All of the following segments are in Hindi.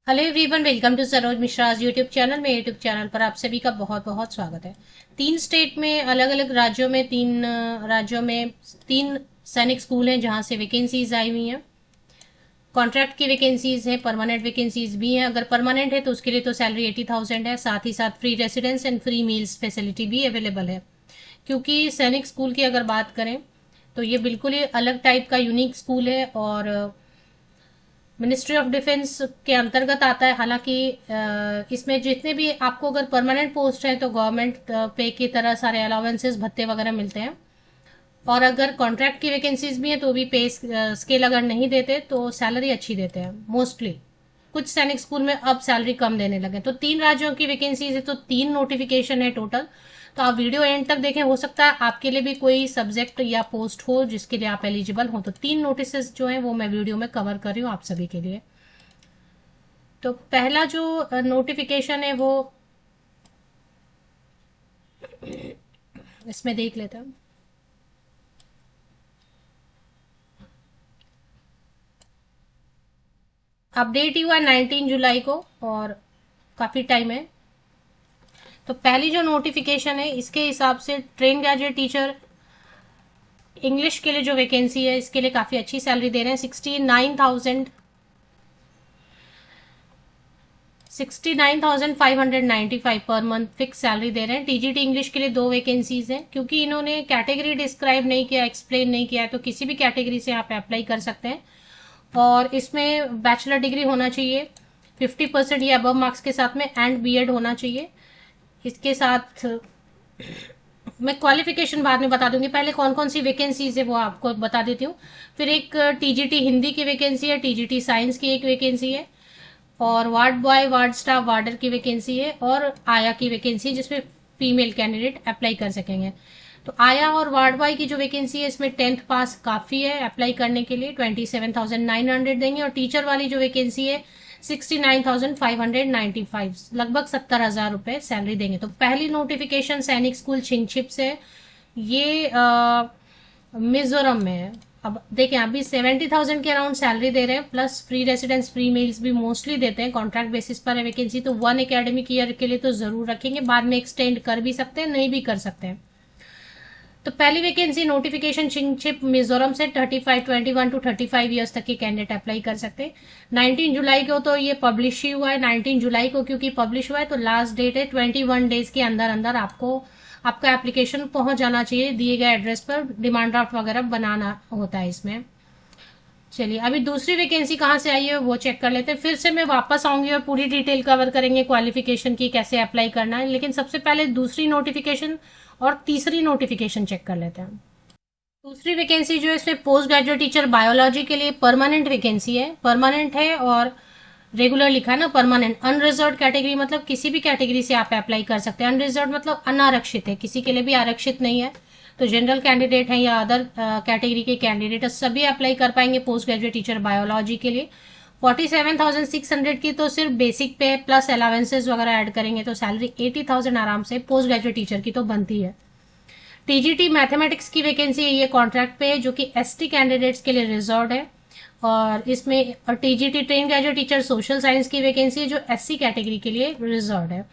Hello everyone, welcome to Saroj Mishra's YouTube channel. मेरे यूट्यूब चैनल पर आप सभी का बहुत बहुत स्वागत है। तीन स्टेट में, अलग अलग राज्यों में, तीन राज्यों में तीन सैनिक स्कूल हैं जहां से वैकेंसीज आई हुई हैं। कॉन्ट्रैक्ट की वैकेंसीज हैं, परमानेंट वैकेंसीज भी हैं। अगर परमानेंट है तो उसके लिए तो सैलरी 80,000 है, साथ ही साथ free residence and free meals facility भी अवेलेबल है। क्योंकि सैनिक स्कूल की अगर बात करें तो ये बिल्कुल ही अलग टाइप का यूनिक स्कूल है और मिनिस्ट्री ऑफ डिफेंस के अंतर्गत आता है। हालांकि इसमें जितने भी आपको अगर परमानेंट पोस्ट है तो गवर्नमेंट पे की तरह सारे अलाउंसेस भत्ते वगैरह मिलते हैं, और अगर कॉन्ट्रैक्ट की वैकेंसीज भी हैं तो भी पे स्केल अगर नहीं देते तो सैलरी अच्छी देते हैं मोस्टली। कुछ सैनिक स्कूल में अब सैलरी कम देने लगे। तो तीन राज्यों की वैकेंसीज है तो तीन नोटिफिकेशन है टोटल। तो आप वीडियो एंड तक देखें, हो सकता है आपके लिए भी कोई सब्जेक्ट या पोस्ट हो जिसके लिए आप एलिजिबल हो। तो तीन नोटिस जो है वो मैं वीडियो में कवर कर रही हूँ आप सभी के लिए। तो पहला जो नोटिफिकेशन है वो इसमें देख लेते हैं। अपडेट हुआ 19 जुलाई को और काफ़ी टाइम है। तो पहली जो नोटिफिकेशन है इसके हिसाब से ट्रेन ग्रेजुएट टीचर इंग्लिश के लिए जो वैकेंसी है इसके लिए काफ़ी अच्छी सैलरी दे रहे हैं। 69,595 पर मंथ फिक्स सैलरी दे रहे हैं। टीजीटी इंग्लिश के लिए दो वैकेंसीज हैं। क्योंकि इन्होंने कैटेगरी डिस्क्राइब नहीं किया, एक्सप्लेन नहीं किया, तो किसी भी कैटेगरी से आप अप्लाई कर सकते हैं। और इसमें बैचलर डिग्री होना चाहिए 50% या अबव मार्क्स के साथ में, एंड बीएड होना चाहिए। इसके साथ मैं क्वालिफिकेशन बाद में बता दूंगी, पहले कौन कौन सी वैकेंसीज है वो आपको बता देती हूँ। फिर एक टीजीटी हिंदी की वैकेंसी है, टीजीटी साइंस की एक वैकेंसी है, और वार्ड बॉय, वार्ड स्टाफ, वार्डर की वैकेंसी है, और आया की वैकेंसी जिसमें फीमेल कैंडिडेट अप्लाई कर सकेंगे। तो आया और वार्ड बॉय की जो वैकेंसी है इसमें 10th पास काफ़ी है अप्लाई करने के लिए, 27,900 देंगे। और टीचर वाली जो वैकेंसी है 69,595, लगभग 70,000 रुपये सैलरी देंगे। तो पहली नोटिफिकेशन सैनिक स्कूल छिंगछिप से, ये मिजोरम में है। अब देखें, अभी 70,000 के अराउंड सैलरी दे रहे हैं, plus free residence, free meals भी मोस्टली देते हैं। कॉन्ट्रैक्ट बेसिस पर है वैकेंसी, तो 1 एकेडमिक ईयर के लिए तो जरूर रखेंगे, बाद में एक्सटेंड कर भी सकते हैं, नहीं भी कर सकते हैं। तो पहली वैकेंसी नोटिफिकेशन छिंगछिप मिजोरम से 21 टू 35 ईयर्स तक के कैंडिडेट अप्लाई कर सकते हैं। 19 जुलाई को तो ये पब्लिश ही हुआ है। 19 जुलाई को क्योंकि पब्लिश हुआ है तो लास्ट डेट है, 21 डेज के अंदर अंदर आपको आपका एप्लीकेशन पहुंच जाना चाहिए दिए गए एड्रेस पर। डिमांड ड्राफ्ट वगैरह बनाना होता है इसमें। चलिए, अभी दूसरी वैकेंसी कहाँ से आई है वो चेक कर लेते हैं। फिर से मैं वापस आऊंगी और पूरी डिटेल कवर करेंगे क्वालिफिकेशन की, कैसे अप्लाई करना है। लेकिन सबसे पहले दूसरी नोटिफिकेशन और तीसरी नोटिफिकेशन चेक कर लेते हैं। दूसरी वैकेंसी जो है इसमें पोस्ट ग्रेजुएट टीचर बायोलॉजी के लिए परमानेंट वैकेंसी है। परमानेंट है और रेगुलर लिखा है ना, परमानेंट। अनरिजर्व कैटेगरी मतलब किसी भी कैटेगरी से आप अप्लाई कर सकते हैं। अनरिजर्व मतलब अनारक्षित है, किसी के लिए भी आरक्षित नहीं है। तो जनरल कैंडिडेट है या अदर कैटेगरी के कैंडिडेट सभी अप्लाई कर पाएंगे पोस्ट ग्रेजुएट टीचर बायोलॉजी के लिए। 47,600 की तो सिर्फ बेसिक पे प्लस अलावेंसेज वगैरह ऐड करेंगे तो सैलरी 80,000 आराम से पोस्ट ग्रेजुएट टीचर की तो बनती है। टीजीटी मैथमेटिक्स की वैकेंसी है, ये कॉन्ट्रैक्ट पे है, जो कि एसटी कैंडिडेट्स के लिए रिजर्व है। और इसमें TGT train graduate teacher social science की वैकेंसी है जो एससी कैटेगरी के लिए रिजर्व है।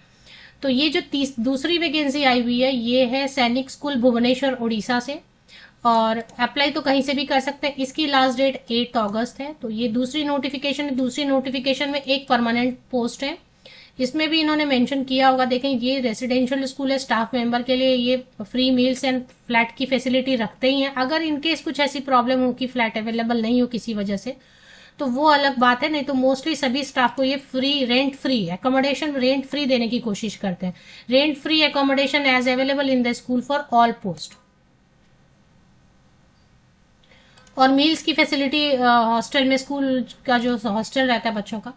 तो ये जो दूसरी वैकेंसी आई हुई है ये है सैनिक स्कूल भुवनेश्वर उड़ीसा से, और अप्लाई तो कहीं से भी कर सकते हैं। इसकी लास्ट डेट 8 अगस्त है। तो ये दूसरी नोटिफिकेशन है। दूसरी नोटिफिकेशन में एक परमानेंट पोस्ट है, इसमें भी इन्होंने मेंशन किया होगा। देखें, ये रेसिडेंशियल स्कूल है, स्टाफ मेंबर के लिए ये फ्री मील्स एंड फ्लैट की फैसिलिटी रखते ही हैं। अगर इनकेस कुछ ऐसी प्रॉब्लम हो कि फ्लैट अवेलेबल नहीं हो किसी वजह से तो वो अलग बात है, नहीं तो मोस्टली सभी स्टाफ को ये free, rent free accommodation, rent free देने की कोशिश करते हैं। Rent free accommodation as available in the school for all post. और मील्स की फैसिलिटी हॉस्टल में, स्कूल का जो हॉस्टल रहता है बच्चों का।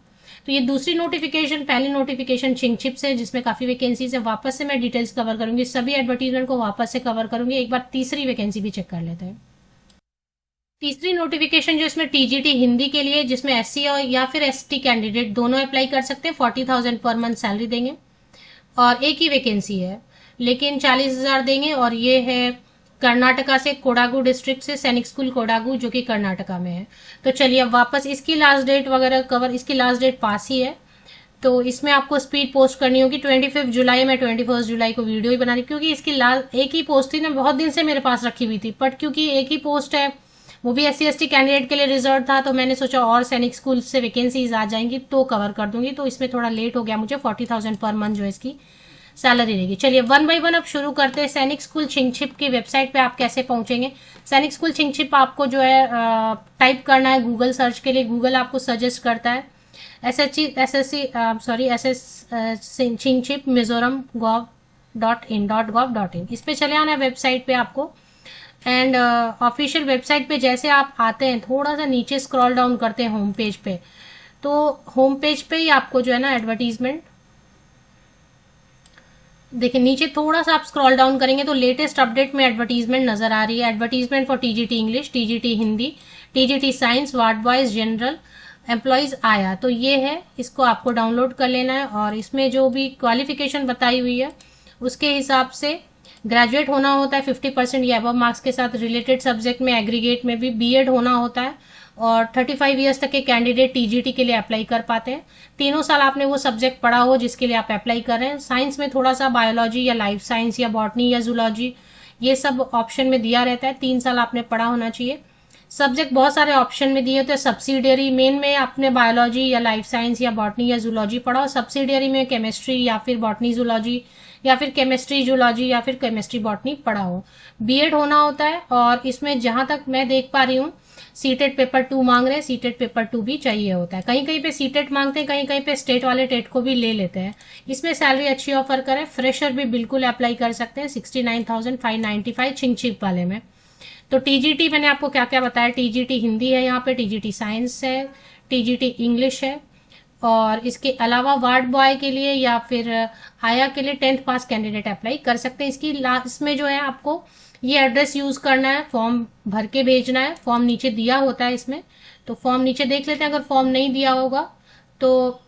तो ये दूसरी नोटिफिकेशन, पहली नोटिफिकेशन छिंगछिप से जिसमें काफी वैकेंसीज है। वापस से मैं डिटेल्स कवर करूंगी, सभी एडवर्टीजमेंट को वापस से कवर करूंगी। एक बार तीसरी वैकेंसी भी चेक कर लेते हैं। तीसरी नोटिफिकेशन जो इसमें टीजीटी हिंदी के लिए, जिसमें एससी और या फिर एसटी कैंडिडेट दोनों अप्लाई कर सकते हैं। 40,000 पर मंथ सैलरी देंगे और एक ही वैकेंसी है, लेकिन 40,000 देंगे। और ये है कर्नाटका से, कोडागु डिस्ट्रिक्ट से, सैनिक स्कूल कोडागु जो कि कर्नाटका में है। तो चलिए अब वापस इसकी लास्ट डेट वगैरह कवर, इसकी लास्ट डेट पास ही है। तो इसमें आपको स्पीड पोस्ट करनी होगी। 25 जुलाई में 21 जुलाई को वीडियो ही बना रही, क्योंकि इसकी लाल एक ही पोस्ट थी ना, बहुत दिन से मेरे पास रखी हुई थी, बट क्योंकि एक ही पोस्ट है, वो भी SC ST कैंडिडेट के लिए रिजर्व था, तो मैंने सोचा और सैनिक स्कूल से वैकेंसीज आ जाएंगी तो कवर कर दूंगी। तो इसमें थोड़ा लेट हो गया मुझे। 40,000 पर मंथ जो इसकी सैलरी रहेगी। चलिए वन बाय वन अब शुरू करते हैं। सैनिक स्कूल छिंगछिप की वेबसाइट पे आप कैसे पहुंचेंगे। सैनिक स्कूल छिंगछिप आपको जो है टाइप करना है गूगल सर्च के लिए। गूगल आपको सजेस्ट करता है छिंगछिप मिजोरम gov.in. इस पे चले आना है वेबसाइट पे आपको। एंड ऑफिशियल वेबसाइट पे जैसे आप आते हैं, थोड़ा सा नीचे स्क्रॉल डाउन करते हैं होम पेज पे, तो होम पेज पे ही आपको जो है ना एडवर्टीजमेंट, देखिए नीचे थोड़ा सा आप स्क्रॉल डाउन करेंगे तो लेटेस्ट अपडेट में एडवर्टीजमेंट नजर आ रही है। Advertisement for TGT English, TGT Hindi, TGT science, ward boys, general employees आया। तो ये है, इसको आपको डाउनलोड कर लेना है। और इसमें जो भी क्वालिफिकेशन बताई हुई है उसके हिसाब से ग्रेजुएट होना होता है 50% या अबव मार्क्स के साथ। रिलेटेड सब्जेक्ट में एग्रीगेट में भी BEd होना होता है। और 35 ईयर्स तक के कैंडिडेट TGT के लिए अप्लाई कर पाते हैं। तीनों साल आपने वो सब्जेक्ट पढ़ा हो जिसके लिए आप अप्लाई कर रहे हैं। साइंस में थोड़ा सा बायोलॉजी या लाइफ साइंस या बॉटनी या जूलॉजी, ये सब ऑप्शन में दिया रहता है। 3 साल आपने पढ़ा होना चाहिए। सब्जेक्ट बहुत सारे ऑप्शन में दिए होते हैं। सब्सिडियरी मेन में आपने बायोलॉजी या लाइफ साइंस या बॉटनी या जूलॉजी पढ़ा हो। सब्सिडियरी में केमिस्ट्री या फिर बॉटनी जूलॉजी या फिर केमिस्ट्री जूलॉजी या फिर केमिस्ट्री बॉटनी पढ़ा हो। BEd होना होता है। और इसमें जहां तक मैं देख पा रही हूँ सीटेट पेपर 2 मांग रहे हैं। सीटेट पेपर 2 भी चाहिए होता है। कहीं कहीं पे सीटेट मांगते हैं, कहीं कहीं पे स्टेट वाले टेट को भी ले लेते हैं। इसमें सैलरी अच्छी ऑफर करें। फ्रेशर भी बिल्कुल अप्लाई कर सकते हैं। 69,595 छिंगछिप वाले में। तो TGT मैंने आपको क्या क्या बताया। TGT हिंदी है, यहाँ पे TGT साइंस है, TGT इंग्लिश है। और इसके अलावा वार्ड बॉय के लिए या फिर आया के लिए 10th पास कैंडिडेट अप्लाई कर सकते हैं। इसकी लास्ट में जो है आपको ये एड्रेस यूज करना है, फॉर्म भर के भेजना है। फॉर्म नीचे दिया होता है इसमें, तो फॉर्म नीचे देख लेते हैं। अगर फॉर्म नहीं दिया होगा तो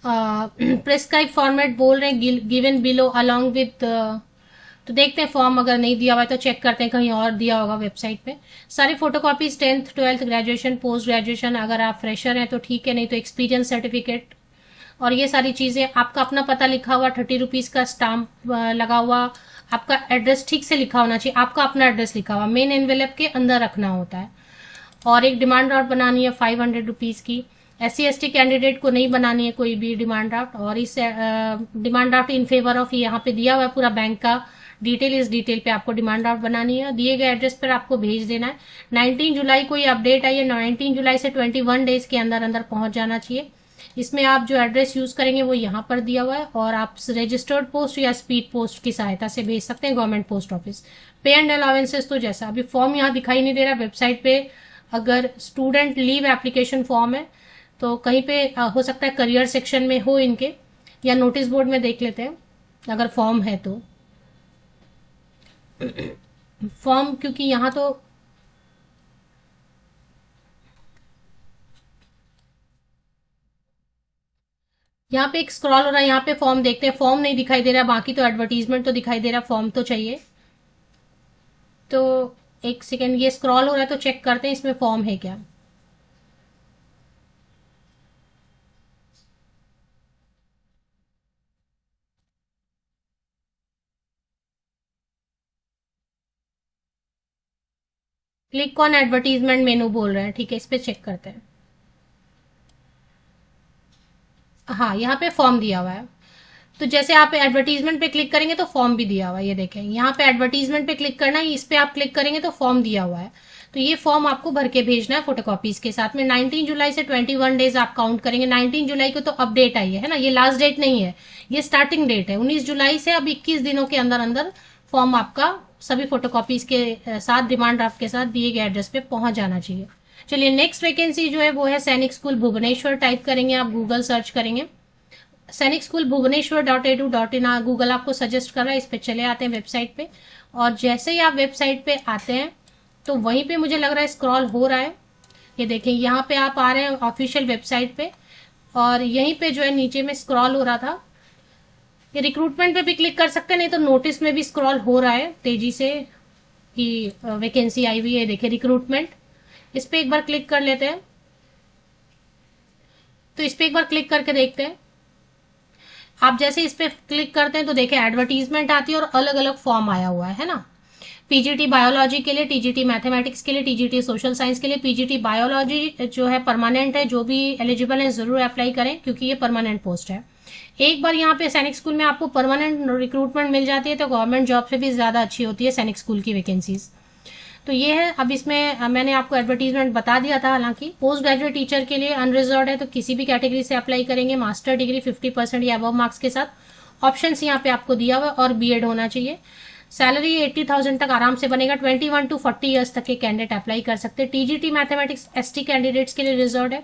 प्रेस्क्राइब फॉर्मेट बोल रहे हैं गिवन बिलो अलोंग विद, तो देखते हैं फॉर्म अगर नहीं दिया हुआ है तो चेक करते हैं कहीं और दिया होगा वेबसाइट पे। सारी photocopies 10th 12th graduation post graduation, अगर आप फ्रेशर हैं तो ठीक है, नहीं तो एक्सपीरियंस सर्टिफिकेट और ये सारी चीजें। आपका अपना पता लिखा हुआ, 30 रुपीज का स्टाम्प लगा हुआ, आपका एड्रेस ठीक से लिखा होना चाहिए, आपका अपना एड्रेस लिखा हुआ मेन एनवेलप के अंदर रखना होता है। और एक डिमांड ड्राफ्ट बनानी है 500 रुपीज की। SC ST कैंडिडेट को नहीं बनानी है कोई भी डिमांड ड्राफ्ट। और इस demand draft in favour of यहाँ पे दिया हुआ है पूरा बैंक का डिटेल। इस डिटेल पे आपको डिमांड ड्राफ्ट बनानी है, दिए गए एड्रेस पर आपको भेज देना है। 19 जुलाई को ये अपडेट आई है। 19 जुलाई से 21 डेज के अंदर अंदर पहुंच जाना चाहिए। इसमें आप जो एड्रेस यूज करेंगे वो यहाँ पर दिया हुआ है। और आप रजिस्टर्ड पोस्ट या स्पीड पोस्ट की सहायता से भेज सकते हैं गवर्नमेंट पोस्ट ऑफिस। पे एंड अलाउंसेस तो जैसा अभी फॉर्म यहाँ दिखाई नहीं दे रहा वेबसाइट पे, अगर स्टूडेंट लीव एप्लीकेशन फॉर्म है तो कहीं पे हो सकता है करियर सेक्शन में हो इनके, या नोटिस बोर्ड में देख लेते हैं अगर फॉर्म है तो। फॉर्म क्योंकि यहाँ तो यहाँ पे एक स्क्रॉल हो रहा है, यहाँ पे फॉर्म देखते हैं। फॉर्म नहीं दिखाई दे रहा, बाकी तो एडवर्टीजमेंट तो दिखाई दे रहा, फॉर्म तो चाहिए। तो एक सेकेंड, ये स्क्रॉल हो रहा है तो चेक करते हैं इसमें फॉर्म है क्या। क्लिक ऑन एडवर्टीजमेंट मेनू बोल रहे हैं, ठीक है, इस पे चेक करते हैं। हाँ, यहाँ पे फॉर्म दिया हुआ है। तो जैसे आप एडवर्टीजमेंट पे क्लिक करेंगे तो फॉर्म भी दिया हुआ है, ये देखें यहाँ पे एडवर्टीजमेंट पे क्लिक करना है, इस पे आप क्लिक करेंगे तो फॉर्म दिया हुआ है। तो ये फॉर्म आपको भर के भेजना है फोटोकॉपीज के साथ में। 19 जुलाई से 21 डेज आप काउंट करेंगे। 19 जुलाई को तो अपडेट आई है ना, ये लास्ट डेट नहीं है, ये स्टार्टिंग डेट है। 19 जुलाई से अब 21 दिनों के अंदर अंदर फॉर्म आपका सभी फोटोकॉपीज के साथ डिमांड ड्राफ्ट के साथ दिए गए एड्रेस पे पहुंच जाना चाहिए। चलिए नेक्स्ट वैकेंसी जो है वो है सैनिक स्कूल भुवनेश्वर। टाइप करेंगे आप, गूगल सर्च करेंगे सैनिक स्कूल भुवनेश्वर.edu.in, गूगल आपको सजेस्ट कर रहा है, इस पे चले आते हैं वेबसाइट पे। और जैसे ही आप वेबसाइट पे आते हैं तो वहीं पे मुझे लग रहा है स्क्रॉल हो रहा है, ये देखें यहाँ पे आप आ रहे हैं ऑफिशियल वेबसाइट पे। और यहीं पे जो है नीचे में स्क्रॉल हो रहा था, ये रिक्रूटमेंट पे भी क्लिक कर सकते हैं, नहीं तो नोटिस में भी स्क्रॉल हो रहा है तेजी से कि वैकेंसी आई हुई है। देखिए रिक्रूटमेंट, इस पे एक बार क्लिक कर लेते हैं तो इस पे एक बार क्लिक करके देखते हैं। आप जैसे इस पे क्लिक करते हैं तो देखिए एडवर्टीजमेंट आती है और अलग अलग फॉर्म आया हुआ है ना। पीजीटी बायोलॉजी के लिए, टीजीटी मैथमेटिक्स के लिए, टीजीटी सोशल साइंस के लिए। पीजीटी बायोलॉजी जो है परमानेंट है, जो भी एलिजिबल है जरूर अप्लाई करें क्योंकि ये परमानेंट पोस्ट है। एक बार यहाँ पे सैनिक स्कूल में आपको परमानेंट रिक्रूटमेंट मिल जाती है तो गवर्नमेंट जॉब से भी ज्यादा अच्छी होती है सैनिक स्कूल की वैकेंसीज। तो ये है। अब इसमें मैंने आपको एडवर्टीजमेंट बता दिया था। हालांकि पोस्ट ग्रेजुएट टीचर के लिए अनरिजर्व है, तो किसी भी कैटेगरी से अप्लाई करेंगे। मास्टर डिग्री 50% या अबव मार्क्स के साथ ऑप्शंस यहाँ पे आपको दिया हुआ है और बीएड होना चाहिए। सैलरी 80,000 तक आराम से बनेगा। 21 to 40 ईयर्स तक के कैंडिडेट अप्लाई कर सकते हैं। टीजीटी मैथमेटिक्स एसटी कैंडिडेट्स के लिए रिजर्व है।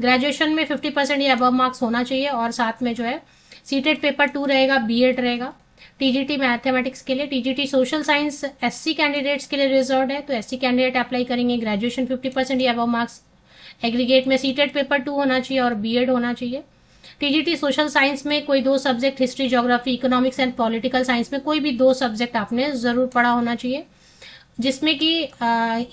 ग्रेजुएशन में 50% या अबव मार्क्स होना चाहिए और साथ में जो है सीटेट पेपर 2 रहेगा, बीएड रहेगा। टीजीटी मैथमेटिक्स के लिए। TGT social science SC candidates के लिए रिजर्व है, तो एससी कैंडिडेट अप्लाई करेंगे। ग्रेजुएशन 50% या अबव मार्क्स, एग्रीगेट में सीटेट पेपर 2 होना चाहिए और बीएड होना चाहिए। टीजीटी सोशल साइंस में कोई 2 subject, history, geography, economics and political science में कोई भी 2 सब्जेक्ट आपने जरूर पढ़ा होना चाहिए, जिसमें कि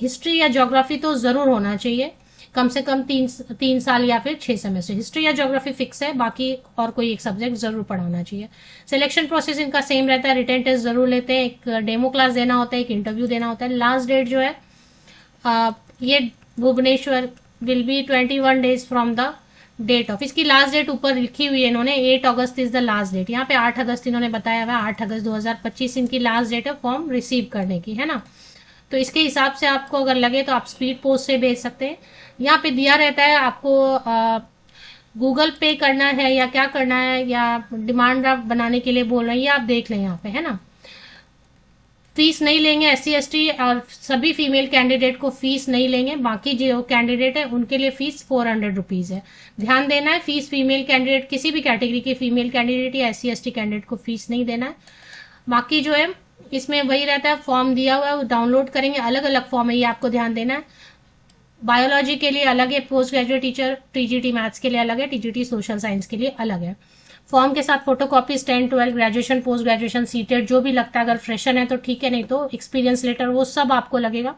हिस्ट्री या ज्योग्राफी तो जरूर होना चाहिए, कम से कम 3 साल या फिर 6 सेमेस्टर। हिस्ट्री या ज्योग्राफी फिक्स है, बाकी और कोई एक सब्जेक्ट जरूर पढ़ाना चाहिए। सिलेक्शन प्रोसेस इनका सेम रहता है। रिटन टेस्ट जरूर लेते हैं, एक डेमो क्लास देना होता है, एक इंटरव्यू देना होता है। लास्ट डेट जो है ये Bhubaneswar will be 21 days from the date of. इसकी लास्ट डेट ऊपर लिखी हुई है इन्होंने, 8 August is the last date. यहाँ पे 8 अगस्त इन्होंने बताया हुआ है, 8 अगस्त 2025 इनकी लास्ट डेट है फॉर्म रिसीव करने की, है ना। तो इसके हिसाब से आपको अगर लगे तो आप स्पीड पोस्ट से भेज सकते हैं। यहाँ पे दिया रहता है आपको गूगल पे करना है या क्या करना है, या डिमांड ड्राफ्ट बनाने के लिए बोल रहे हैं, ये आप देख लें यहाँ पे, है ना। फीस नहीं लेंगे, एससी एसटी और सभी फीमेल कैंडिडेट को फीस नहीं लेंगे। बाकी जो कैंडिडेट है उनके लिए फीस 400 रुपीज है। ध्यान देना है, फीस फीमेल कैंडिडेट, किसी भी कैटेगरी के फीमेल कैंडिडेट या एससी एसटी कैंडिडेट को फीस नहीं देना है। बाकी जो है इसमें वही रहता है, फॉर्म दिया हुआ है वो डाउनलोड करेंगे। अलग अलग फॉर्म है, ये आपको ध्यान देना है। बायोलॉजी के लिए अलग है post graduate teacher, TGT maths के लिए अलग है, टीजीटी सोशल साइंस के लिए अलग है। फॉर्म के साथ photocopies 10, 12, graduation, post graduation, CTET जो भी लगता है, अगर फ्रेशर है तो ठीक है, नहीं तो एक्सपीरियंस लेटर, वो सब आपको लगेगा।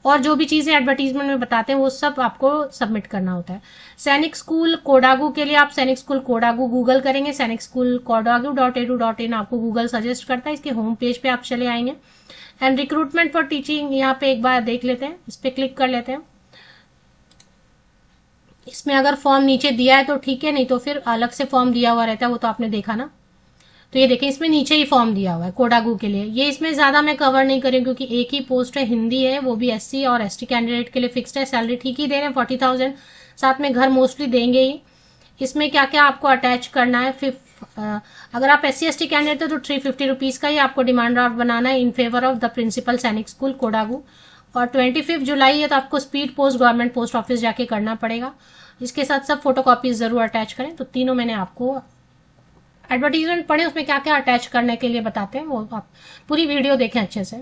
और जो भी चीजें एडवर्टीजमेंट में बताते हैं वो सब आपको सबमिट करना होता है। सैनिक स्कूल कोडागू के लिए आप सैनिक स्कूल कोडागू गूगल करेंगे, सैनिक स्कूल kodagu.edu.in आपको गूगल सजेस्ट करता है। इसके होम पेज पे आप चले आएंगे। एंड रिक्रूटमेंट फॉर टीचिंग यहाँ पे एक बार देख लेते हैं, इस पे क्लिक कर लेते हैं। इसमें अगर फॉर्म नीचे दिया है तो ठीक है, नहीं तो फिर अलग से फॉर्म दिया हुआ रहता है, वो तो आपने देखा ना। तो ये देखें, इसमें नीचे ही फॉर्म दिया हुआ है कोडागू के लिए। ये इसमें ज्यादा मैं कवर नहीं करी क्योंकि एक ही पोस्ट है, हिंदी है, वो भी एससी और एसटी कैंडिडेट के लिए फिक्स्ड है। सैलरी ठीक ही दे रहे हैं 40,000, साथ में घर मोस्टली देंगे ही। इसमें क्या क्या आपको अटैच करना है, अगर आप एससी एसटी कैंडिडेट हो तो 350 रुपीज का ही आपको डिमांड ड्राफ्ट बनाना है in favour of the principal Sainik school Kodagu. और 25 जुलाई है तो आपको speed post government post office जाके करना पड़ेगा। इसके साथ सब फोटोकॉपीज जरूर अटैच करें। तो तीनों मैंने आपको एडवर्टीजमेंट पढ़े, उसमें क्या क्या अटैच करने के लिए बताते हैं, वो आप पूरी वीडियो देखें अच्छे से।